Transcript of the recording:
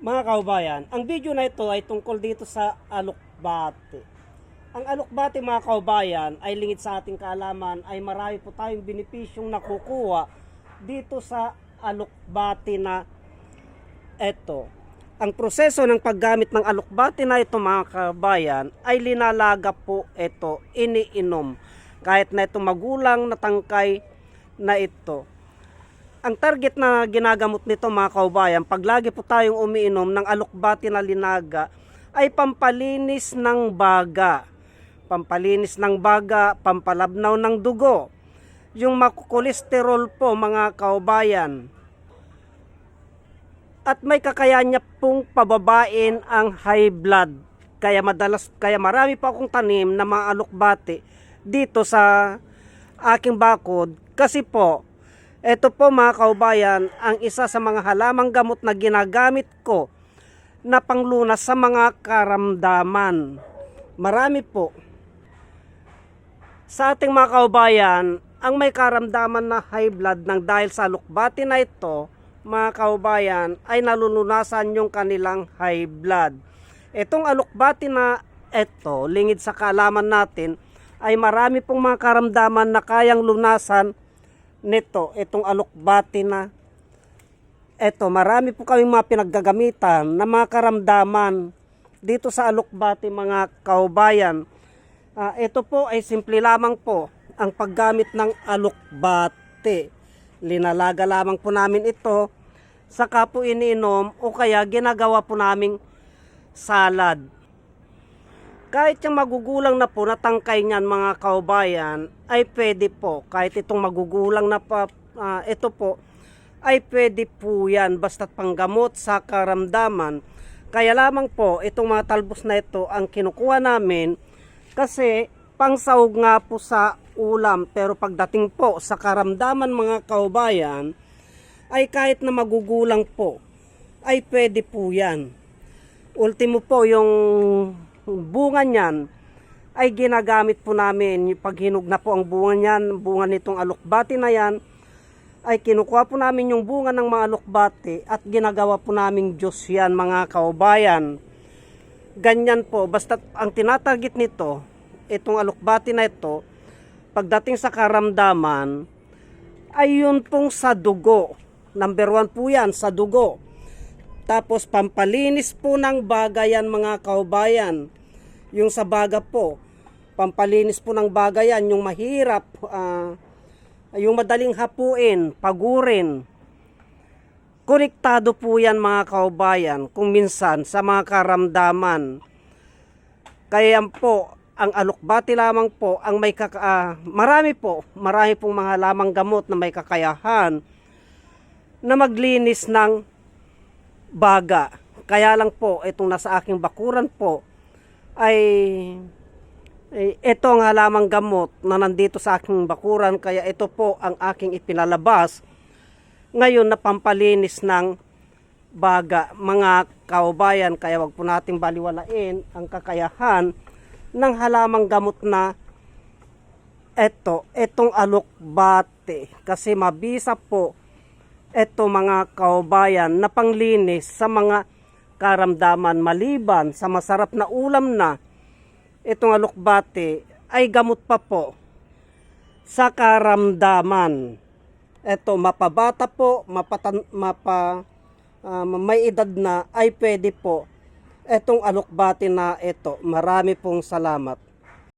Mga kaubayan, ang video na ito ay tungkol dito sa alokbate. Ang alokbate mga kaubayan ay lingid sa ating kaalaman ay marami po tayong benepisyong nakukuha dito sa alokbate na ito. Ang proseso ng paggamit ng alokbate na ito mga kaubayan ay linalaga po ito, iniinom. Kahit na ito magulang na tangkay na ito. Ang target na ginagamot nito mga kaubayan, pag lagi po tayong umiinom ng alokbate na linaga, ay pampalinis ng baga. Pampalinis ng baga, pampalabnaw ng dugo. Yung makukolesterol po mga kaubayan. At may kakayahan niya pong pababain ang high blood. Kaya marami pa akong tanim na mga alokbate dito sa aking bakod. Kasi po, ito po mga kaubayan, ang isa sa mga halamang gamot na ginagamit ko na panglunas sa mga karamdaman. Marami po. Sa ating mga kaubayan, ang may karamdaman na high blood ng dahil sa alokbate na ito, mga kaubayan, ay nalulunasan yung kanilang high blood. Itong alokbate na ito, lingid sa kaalaman natin, ay marami pong mga karamdaman na kayang lunasan nito, itong alokbate na ito. Marami po kaming mga pinaggagamitan na mga karamdaman dito sa alokbate mga kaubayan. Ito po ay simple lamang po ang paggamit ng alokbate. Linalaga lamang po namin ito, saka po iniinom o kaya ginagawa po naming salad. Kahit yung magugulang na po natangkay niyan mga kaubayan ay pwede po. Kahit itong magugulang na pa, ito po ay pwede po yan basta't panggamot sa karamdaman. Kaya lamang po itong mga talbos na ito ang kinukuha namin kasi pangsahog nga po sa ulam. Pero pagdating po sa karamdaman mga kaubayan ay kahit na magugulang po ay pwede po yan. Ultimo po yung bunga niyan ay ginagamit po namin. Pag hinog na po ang bunga niyan, bunga nitong alokbate na yan, ay kinukuha po namin yung bunga ng mga alokbate at ginagawa po namin juice yan mga kaubayan. Ganyan po, basta ang tinatarget nito, itong alokbate na ito, pagdating sa karamdaman, ay yun pong sa dugo. Number 1 po yan, sa dugo. Tapos pampalinis po ng baga yan mga kaubayan. Yung sa baga po, pampalinis po ng baga yan, yung mahirap, yung madaling hapuin, pagurin. Konektado po yan mga kaubayan, kung minsan sa mga karamdaman. Kaya po, ang alokbate lamang po, ang may marami pong mga lamang gamot na may kakayahan na maglinis ng baga. Kaya lang po, itong nasa aking bakuran po, ay ito ang halamang gamot na nandito sa aking bakuran, kaya ito po ang aking ipinalabas ngayon na pampalinis ng baga mga kaubayan. Kaya wag po nating baliwalain ang kakayahan ng halamang gamot na itong alokbate, kasi mabisa po ito mga kaubayan na panglinis sa mga karamdaman. Maliban sa masarap na ulam na, itong alokbate ay gamot pa po sa karamdaman. Ito, mapabata po, may edad na ay pwede po itong alokbate na ito. Marami pong salamat.